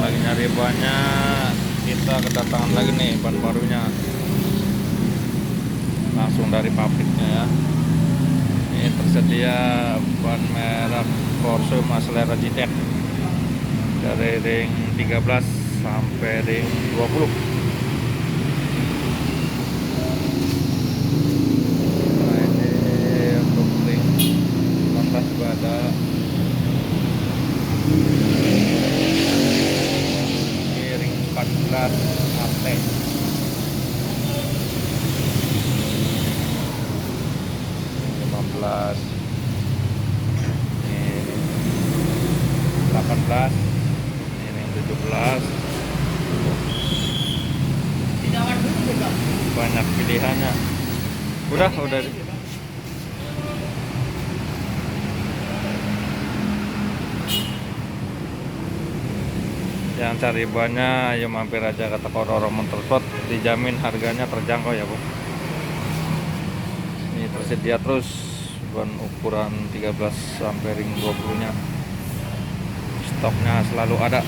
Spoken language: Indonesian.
lagi nyari banyak, kita kedatangan lagi nih ban barunya langsung dari pabriknya ya. Ini tersedia ban merah Porsche Maselera GTEC dari ring 13 sampai ring 20. Nah, ini untuk ring 18 juga ada. Ini ring 14 AT. Ini 18, ini 17. Banyak pilihannya. Udah. Yang cari banyak, ayo mampir aja ke toko Roro Motorsport, dijamin harganya terjangkau ya Bu. Ini tersedia terus ban ukuran 13 sampai ring 20 nya, stoknya selalu ada.